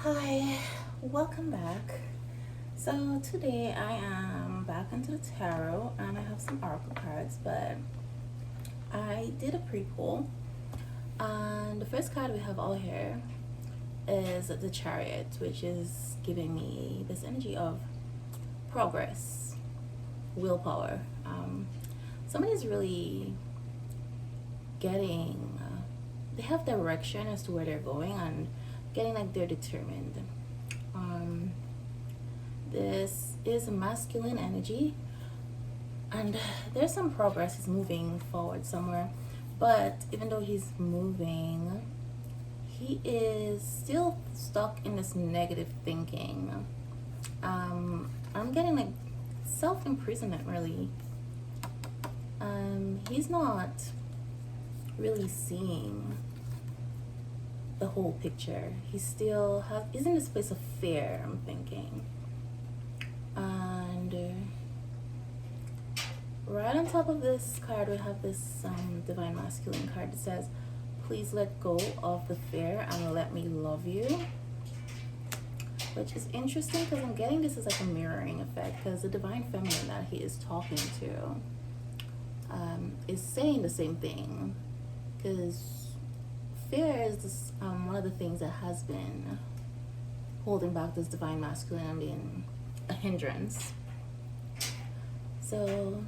Hi, welcome back. So today I am back into the tarot and I have some oracle cards, but I did a pre-pull, and the first card we have all here is the Chariot, which is giving me this energy of progress, willpower. Somebody's really getting, they have direction as to where they're going and getting like they're determined. Um, this is a masculine energy, and there's some progress. He's moving forward somewhere, but even though he's moving, he is still stuck in this negative thinking. I'm getting like self-imprisonment, really. He's not really seeing the whole picture. He's in this place of fear, I'm thinking. And right on top of this card, we have this Divine Masculine card that says, please let go of the fear and let me love you. Which is interesting because I'm getting this as like a mirroring effect, because the Divine Feminine that he is talking to is saying the same thing. Because fear is this, one of the things that has been holding back this Divine Masculine and being a hindrance. So,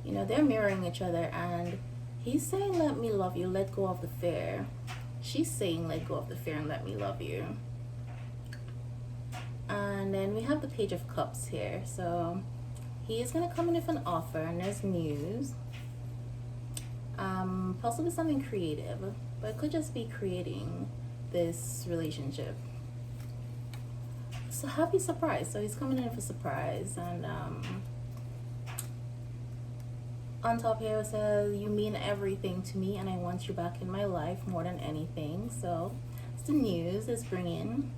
they're mirroring each other, and he's saying, let me love you, let go of the fear. She's saying, let go of the fear and let me love you. And then we have the Page of Cups here. So he is going to come in with an offer, and there's news. Possibly something creative, but it could just be creating this relationship. So happy surprise. So he's coming in for surprise, and on top here it says, you mean everything to me and I want you back in my life more than anything. So it's the news is bringing,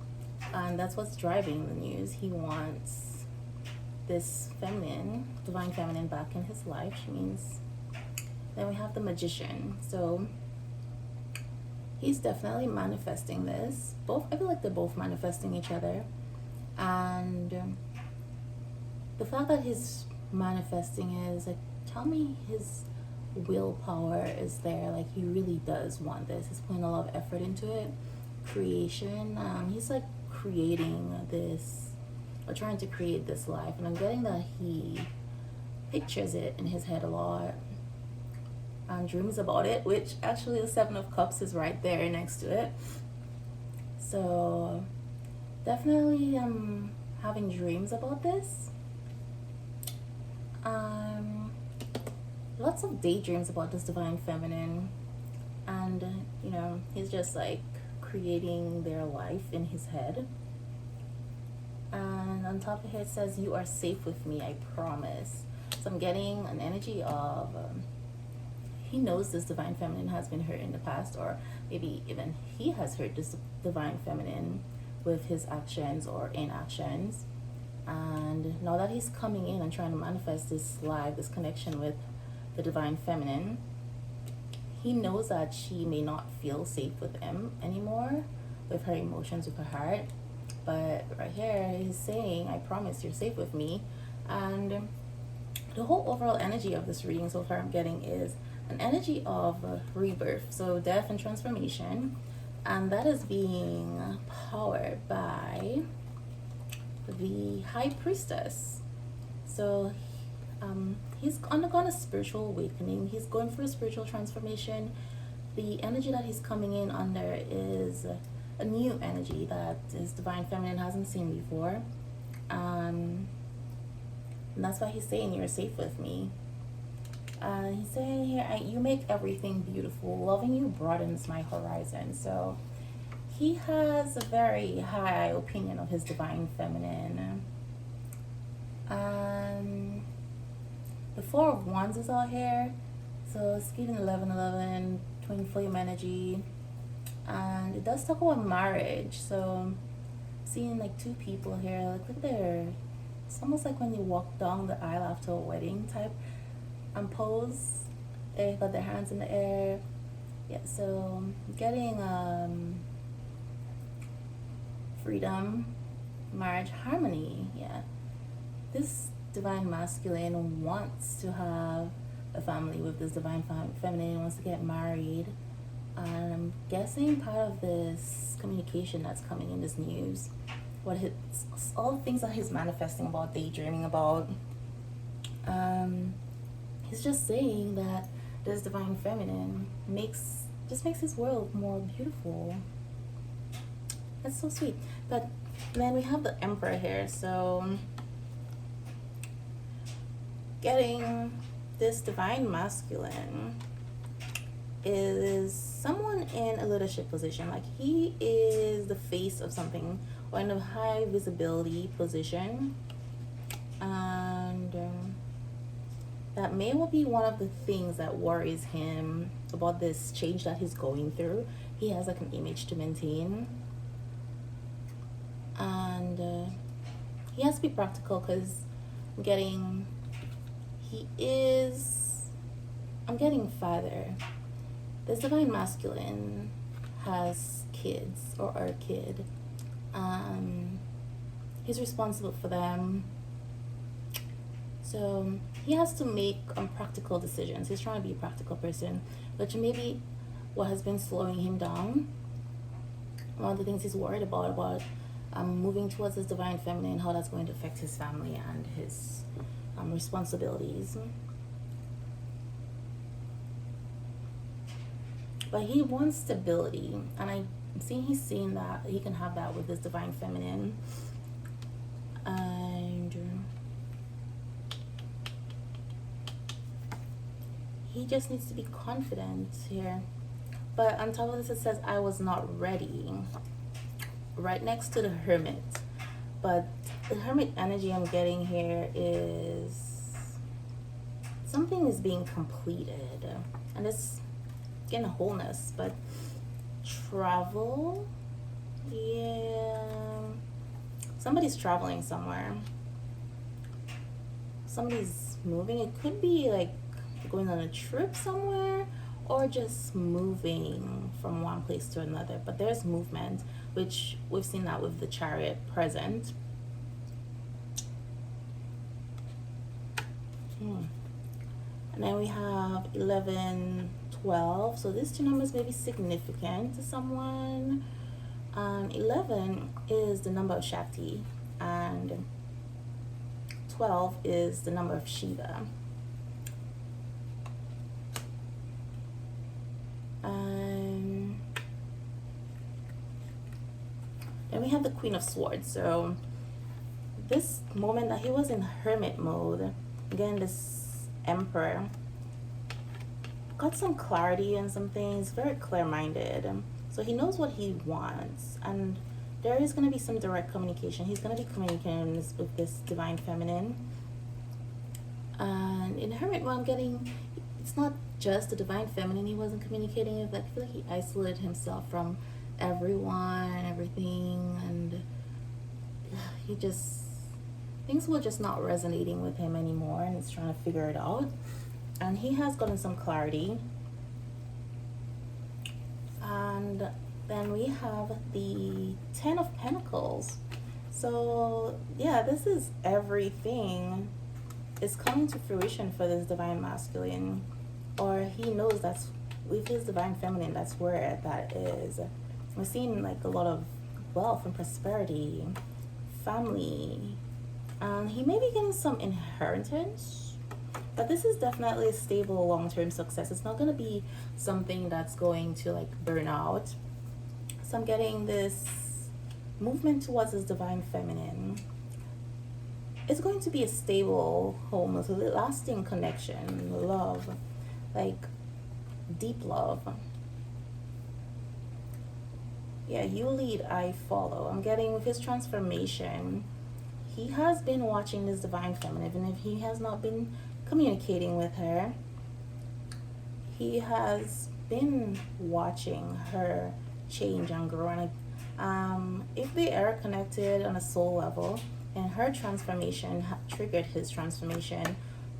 and that's what's driving the news. He wants this feminine, Divine Feminine, back in his life. She means. Then we have the Magician. So he's definitely manifesting this. I feel like they're both manifesting each other. And the fact that he's manifesting is like, tell me his willpower is there. Like, he really does want this. He's putting a lot of effort into it. Creation. He's like creating this, or trying to create this life. And I'm getting that he pictures it in his head a lot. And dreams about it, which actually the Seven of Cups is right there next to it. So definitely having dreams about this. Lots of daydreams about this Divine Feminine, and he's just like creating their life in his head. And on top of here it says, you are safe with me, I promise. So I'm getting an energy of he knows this Divine Feminine has been hurt in the past, or maybe even he has hurt this Divine Feminine with his actions or inactions. And now that he's coming in and trying to manifest this life, this connection with the Divine Feminine, he knows that she may not feel safe with him anymore, with her emotions, with her heart. But right here, he's saying, I promise you're safe with me. And the whole overall energy of this reading so far I'm getting is an energy of rebirth, so death and transformation, and that is being powered by the High Priestess. So he's undergone a spiritual awakening. He's going through a spiritual transformation. The energy that he's coming in under is a new energy that his Divine Feminine hasn't seen before. And that's why he's saying, you're safe with me. He's saying here, you make everything beautiful. Loving you broadens my horizon. So he has a very high opinion of his Divine Feminine. The Four of Wands is all here. So it's giving 11, twin flame energy. And it does talk about marriage. So seeing like two people here, like look there. It's almost like when you walk down the aisle after a wedding type pose. They got their hands in the air. Yeah, so getting freedom, marriage, harmony. Yeah. This divine masculine wants to have a family with this divine feminine, wants to get married. And I'm guessing part of this communication that's coming in this news, what his, all the things that he's manifesting about, daydreaming about, he's just saying that this divine feminine makes his world more beautiful. That's so sweet. But then we have the Emperor here, so getting this divine masculine is someone in a leadership position. Like, he is the face of something, or in a high visibility position, and that may well be one of the things that worries him about this change that he's going through. He has like an image to maintain, and he has to be practical, because I'm getting father. This divine masculine has kids, or a kid. He's responsible for them. So he has to make practical decisions. He's trying to be a practical person, which maybe what has been slowing him down. One of the things he's worried about moving towards his divine feminine, how that's going to affect his family and his responsibilities. But he wants stability, and I'm seeing he's seeing that he can have that with this divine feminine. And he just needs to be confident here. But on top of this, it says, I was not ready, right next to the Hermit. But the Hermit energy I'm getting here is something is being completed, and it's getting a wholeness. But travel, yeah, somebody's traveling somewhere, somebody's moving. It could be like going on a trip somewhere, or just moving from one place to another. But there's movement, which we've seen that with the Chariot present. And then we have 11, 12. So these two numbers may be significant to someone. 11 is the number of Shakti, and 12 is the number of Shiva. Then we have the Queen of Swords. So this moment that he was in hermit mode, again, this Emperor got some clarity and some things, very clear-minded. So he knows what he wants, and there is going to be some direct communication. He's going to be communicating with this divine feminine. And in hermit mode, I'm getting, it's not just the divine feminine he wasn't communicating with. I feel like he isolated himself from everyone and everything, and he just, things were just not resonating with him anymore, and he's trying to figure it out. And he has gotten some clarity. And then we have the 10 of Pentacles. So yeah, this is everything is coming to fruition for this divine masculine, or he knows that's with his divine feminine, that's where that is. We're seeing like a lot of wealth and prosperity, family, and he may be getting some inheritance, but this is definitely a stable long-term success. It's not going to be something that's going to like burn out. So I'm getting this movement towards his divine feminine. It's going to be a stable home with a lasting connection, love, like deep love. Yeah, you lead, I follow. I'm getting with his transformation, he has been watching this divine feminine, even if he has not been communicating with her. He has been watching her change and grow. And if they are connected on a soul level, and her transformation triggered his transformation,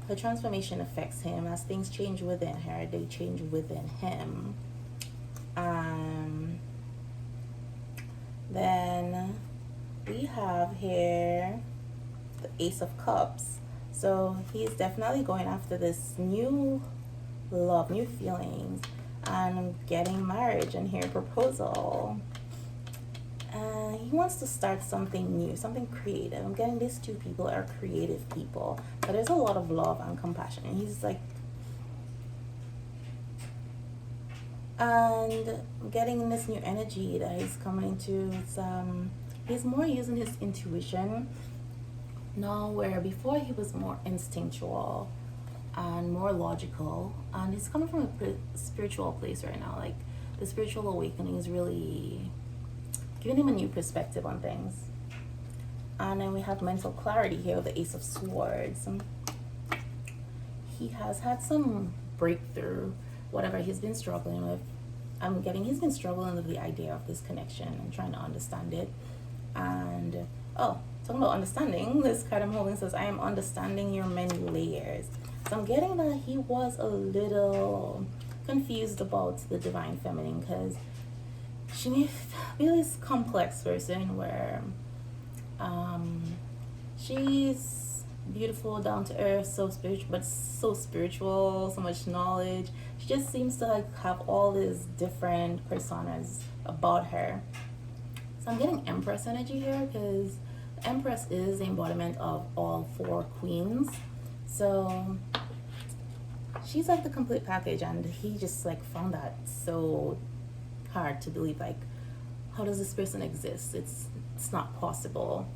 her transformation affects him. As things change within her, they change within him. Then have here the Ace of Cups. So he's definitely going after this new love, new feelings, and getting marriage and here proposal. He wants to start something new, something creative. I'm getting these two people are creative people, but there's a lot of love and compassion. And he's like, and I'm getting this new energy that he's coming into. It's he's more using his intuition now, where before he was more instinctual and more logical, and he's coming from a spiritual place right now. Like the spiritual awakening is really giving him a new perspective on things. And then we have mental clarity here with the Ace of Swords. He has had some breakthrough, whatever he's been struggling with. I'm getting he's been struggling with the idea of this connection and trying to understand it. And talking about understanding, this card I'm holding says, I am understanding your many layers. So I'm getting that he was a little confused about the divine feminine, because she may be this complex person where she's beautiful, down to earth, so spiritual, but so spiritual, so much knowledge. She just seems to like have all these different personas about her. So I'm getting Empress energy here, because the Empress is the embodiment of all four queens. So she's like the complete package, and he just like found that so hard to believe. Like, how does this person exist? It's not possible.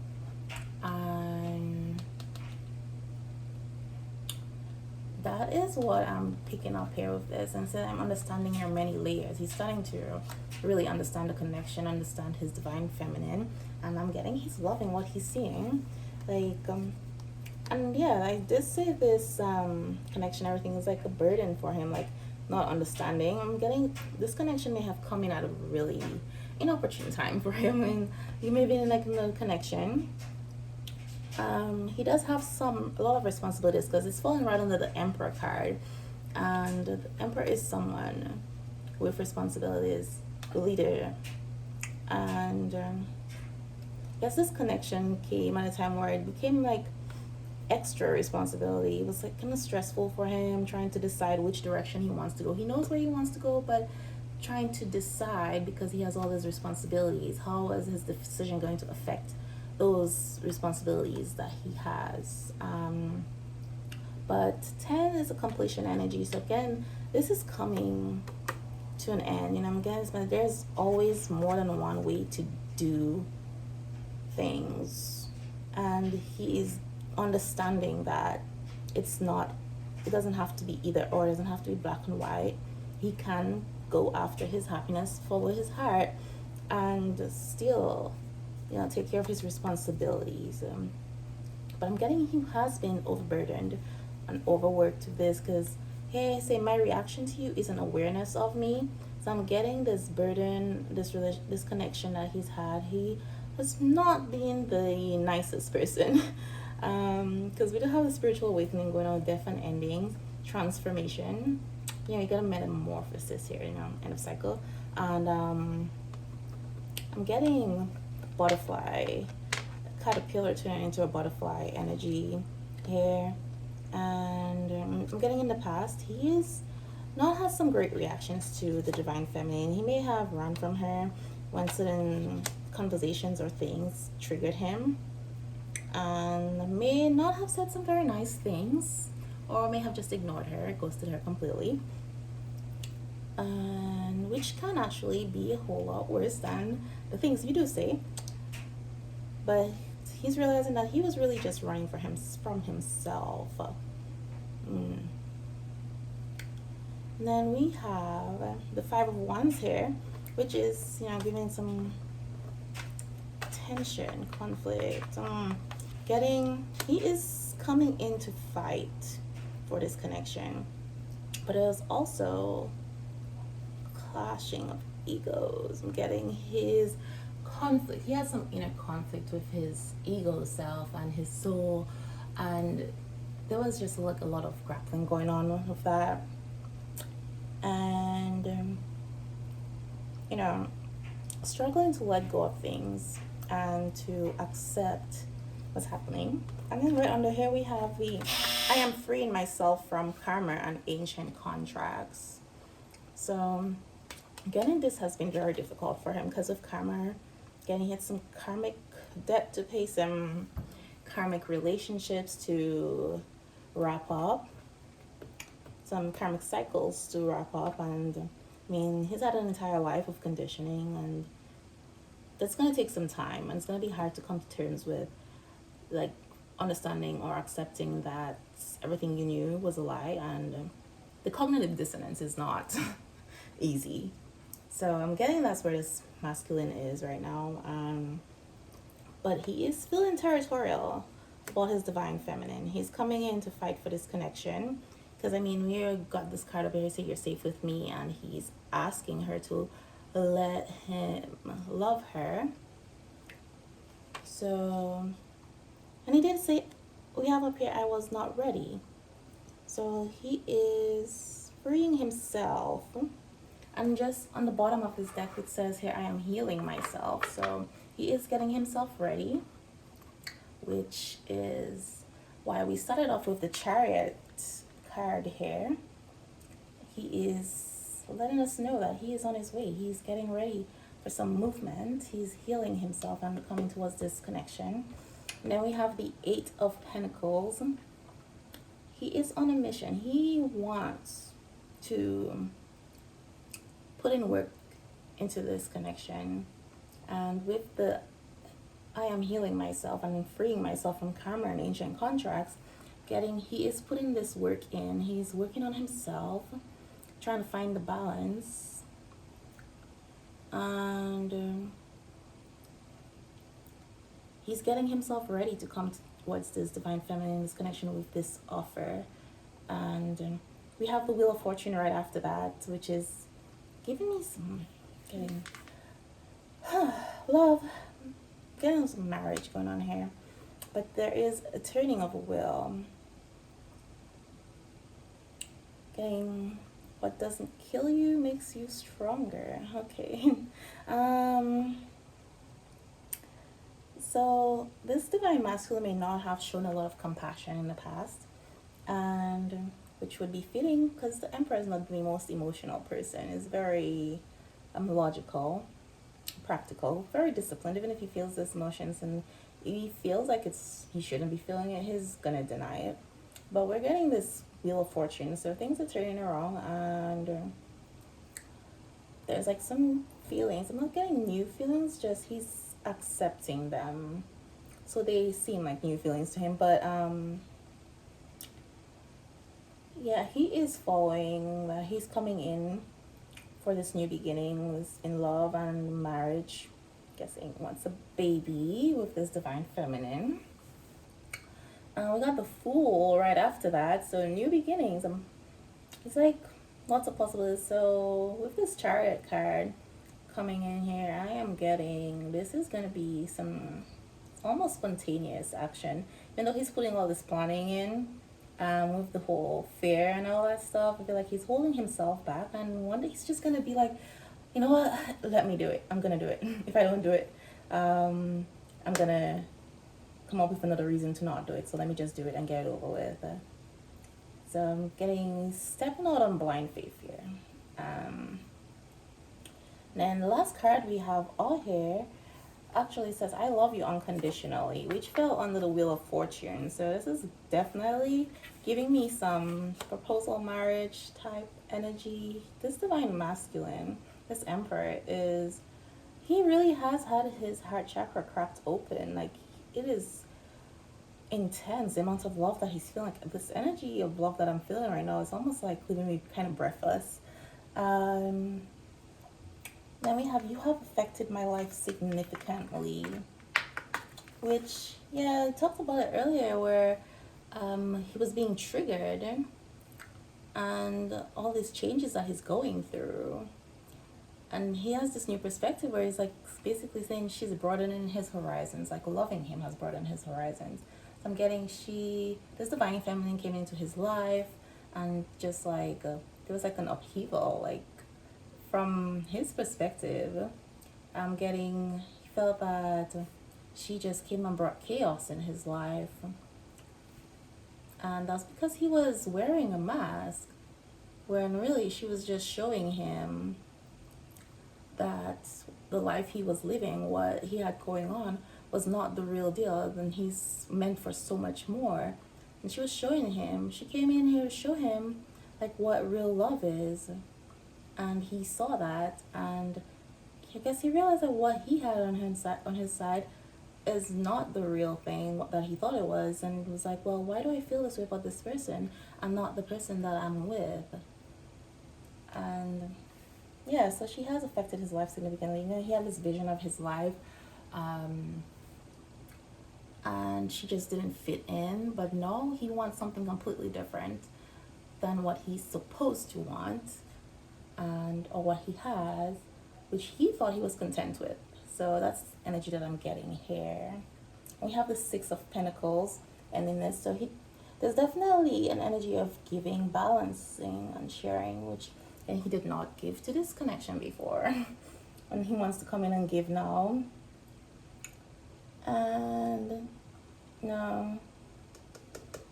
That is what I'm picking up here with this. And so I'm understanding your many layers. He's starting to really understand the connection, understand his divine feminine, and I'm getting he's loving what he's seeing. Like and yeah, I did say this connection, everything is like a burden for him, like not understanding. I'm getting this connection may have come in at a really inopportune time for him, and he may be in like another connection. He does have a lot of responsibilities, because it's falling right under the Emperor card, and the Emperor is someone with responsibilities, a leader, and yes, this connection came at a time where it became like extra responsibility. It was like kind of stressful for him, trying to decide which direction he wants to go. He knows where he wants to go, but trying to decide, because he has all his responsibilities, how is his decision going to affect those responsibilities that he has. But 10 is a completion energy. So again, this is coming to an end. Guys, but there's always more than one way to do things, and he is understanding that it doesn't have to be either or, it doesn't have to be black and white. He can go after his happiness, follow his heart, and still take care of his responsibilities. But I'm getting he has been overburdened and overworked to this, because my reaction to you is an awareness of me. So I'm getting this burden, this connection that he's had. He has not been the nicest person, because we do have a spiritual awakening going on, death and endings, transformation. You got a metamorphosis here, end of cycle. And I'm getting butterfly, caterpillar turning into a butterfly energy here. And I'm getting in the past, he is not has some great reactions to the divine feminine. He may have run from her when certain conversations or things triggered him, and may not have said some very nice things, or may have just ignored her, ghosted her completely, and which can actually be a whole lot worse than the things you do say. But he's realizing that he was really just running from himself. And then we have the Five of Wands here, which is giving some tension, conflict. He is coming in to fight for this connection, but it was also clashing of egos. I'm getting his conflict. He has some inner conflict with his ego self and his soul, and there was just like a lot of grappling going on with that. And struggling to let go of things and to accept what's happening. And then right under here we have the I am freeing myself from karma and ancient contracts. So getting this has been very difficult for him because of karma. Getting hit some karmic debt to pay, some karmic relationships to wrap up, some karmic cycles to wrap up. And I mean, he's had an entire life of conditioning, and that's going to take some time, and it's going to be hard to come to terms with, like, understanding or accepting that everything you knew was a lie. And the cognitive dissonance is not easy. So I'm getting that's where this masculine is right now. But he is feeling territorial about his divine feminine. He's coming in to fight for this connection. Because, I mean, we got this card up here, say you're safe with me, and he's asking her to let him love her. So, and he did say, we have up here, I was not ready. So he is freeing himself. And just on the bottom of his deck, it says here, I am healing myself. So he is getting himself ready, which is why we started off with the Chariot card here. He is letting us know that he is on his way. He's getting ready for some movement. He's healing himself and coming towards this connection. And then we have the Eight of Pentacles. He is on a mission. He wants to put in work into this connection. And with the I am healing myself and freeing myself from karma and ancient contracts, he is putting this work in. He's working on himself, trying to find the balance. And he's getting himself ready to come towards this divine feminine, this connection with this offer. And we have the Wheel of Fortune right after that, which is giving me some love, getting some marriage going on here. But there is a turning of a wheel. Getting what doesn't kill you makes you stronger. Okay. So this divine masculine may not have shown a lot of compassion in the past, and which would be fitting because the Emperor is not the most emotional person. He's very logical, practical, very disciplined. Even if he feels these emotions and he feels like he shouldn't be feeling it, he's gonna deny it. But we're getting this Wheel of Fortune, so things are turning around, and there's like some feelings. I'm not getting new feelings, just he's accepting them. So they seem like new feelings to him, but yeah, he is following that. He's coming in for this new beginning in love and marriage. Guessing wants a baby with this divine feminine. We got the Fool right after that, so new beginnings. It's like lots of possibilities. So with this Chariot card coming in here, I am getting this is gonna be some almost spontaneous action. Even though he's putting all this planning in, with the whole fear and all that stuff, I feel like he's holding himself back, and one day he's just gonna be like, you know what, let me do it. I'm gonna do it. If I don't do it, I'm gonna come up with another reason to not do it. So let me just do it and get it over with. So I'm stepping out on blind faith here. Then the last card we have all here actually says, I love you unconditionally, which fell under the Wheel of Fortune. So this is definitely giving me some proposal marriage type energy. This divine masculine, this Emperor, he really has had his heart chakra cracked open. Like, it is intense, the amount of love that he's feeling. Like, this energy of love that I'm feeling right now is almost like leaving me kind of breathless. Then we have, you have affected my life significantly, which, yeah, I talked about it earlier, where he was being triggered and all these changes that he's going through. And he has this new perspective where he's like basically saying she's broadening his horizons, like loving him has broadened his horizons. So I'm getting this divine feminine came into his life, and just like there was like an upheaval, like from his perspective. I'm getting, he felt that she just came and brought chaos in his life. And that's because he was wearing a mask, when really she was just showing him that the life he was living, what he had going on, was not the real deal, and he's meant for so much more. And she was showing him, she came in here to show him like what real love is. And he saw that, and I guess he realized that what he had on his side is not the real thing that he thought it was, and was like, well, why do I feel this way about this person and not the person that I'm with? And yeah, so she has affected his life significantly. You know, he had this vision of his life, and she just didn't fit in. But no, he wants something completely different than what he's supposed to want, and or what he has, which he thought he was content with. So that's energy that I'm getting here. We have the Six of Pentacles, and in this, so there's definitely an energy of giving, balancing, and sharing, which and he did not give to this connection before, and he wants to come in and give now. And no,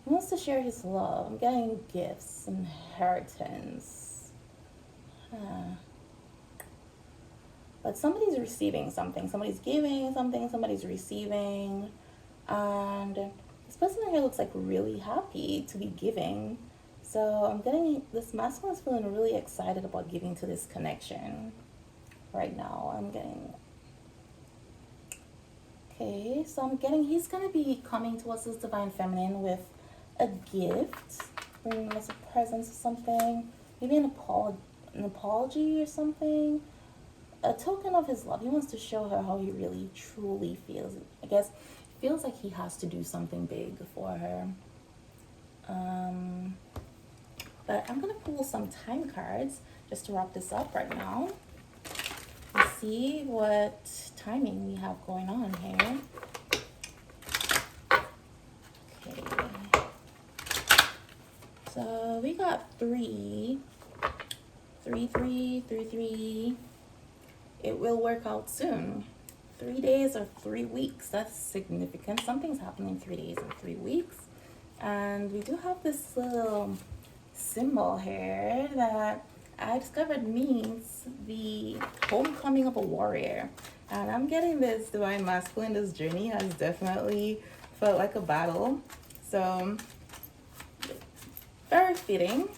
he wants to share his love. I'm getting gifts, inheritance. But somebody's receiving something. Somebody's giving something. Somebody's receiving. And this person here looks like really happy to be giving. So I'm getting this masculine is feeling really excited about giving to this connection right now. I'm getting. Okay, so I'm getting he's going to be coming towards this divine feminine with a gift, bringing us a present or something, maybe an apology or something, a token of his love. He wants to show her how he really truly feels. I guess feels like he has to do something big for her. But I'm gonna pull some time cards just to wrap this up right now. Let's see what timing we have going on here. Okay. So we got 3, 3, 3, 3, 3. It will work out soon. 3 days or 3 weeks. That's significant. Something's happening in 3 days and 3 weeks. And we do have this little symbol here that I discovered means the homecoming of a warrior. And I'm getting this divine masculine. This journey has definitely felt like a battle. So, very fitting.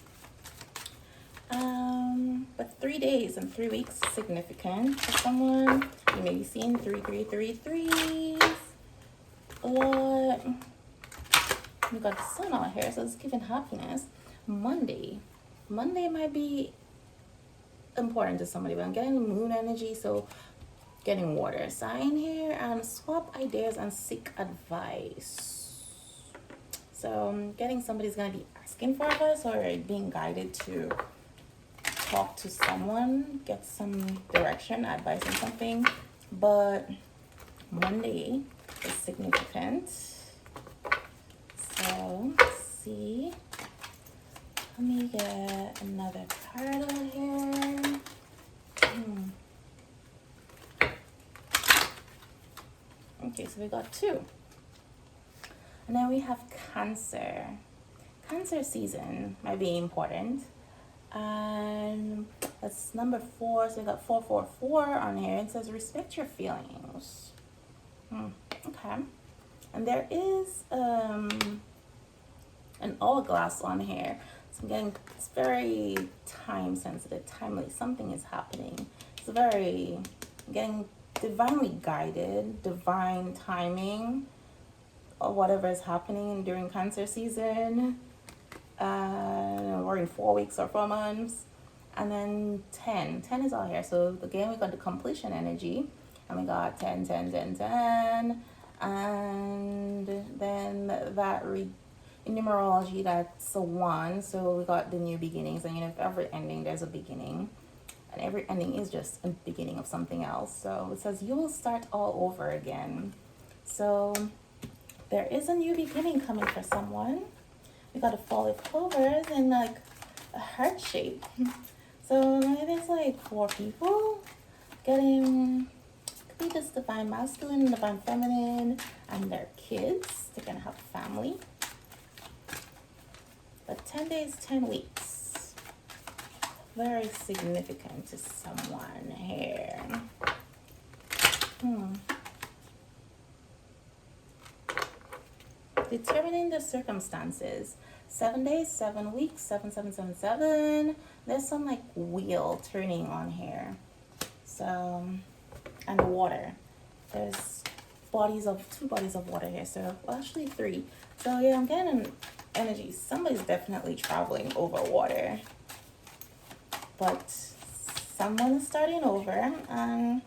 But 3 days and 3 weeks is significant for someone. You may be seeing 3, 3, 3, 3s a lot. We got the sun out here, so it's giving happiness. Monday might be important to somebody, but I'm getting the moon energy, so getting water sign here, and swap ideas and seek advice. So I'm getting somebody's gonna be asking for advice or being guided to talk to someone, get some direction, advice on something. But Monday is significant. So let's see. Let me get another card out here. Okay, so we got 2. And then we have Cancer. Cancer season might be important. And that's number 4. So we got 444 on here. It says respect your feelings. Okay. And there is an hourglass on here. So I'm getting, it's very time sensitive, timely. Something is happening. It's very, I'm getting divinely guided, divine timing, or whatever is happening during Cancer season. Or in 4 weeks or 4 months. And then 10 is all here. So again, we got the completion energy, and we got 10, 10, 10, 10. And then that in numerology, that's a 1. So we got the new beginnings. And you know, if every ending there's a beginning, and every ending is just a beginning of something else. So it says you will start all over again. So there is a new beginning coming for someone. We got a fall of clovers in like a heart shape. So maybe there's like 4 people getting, could possibly this divine masculine and divine feminine and their kids. They're going to have family. But 10 days, 10 weeks. Very significant to someone here. Determining the circumstances. 7 days, 7 weeks, 7, 7, 7, 7. There's some like wheel turning on here. So, and water. There's two bodies of water here. So, well, actually 3. So yeah, I'm getting an energy. Somebody's definitely traveling over water. But someone is starting over, and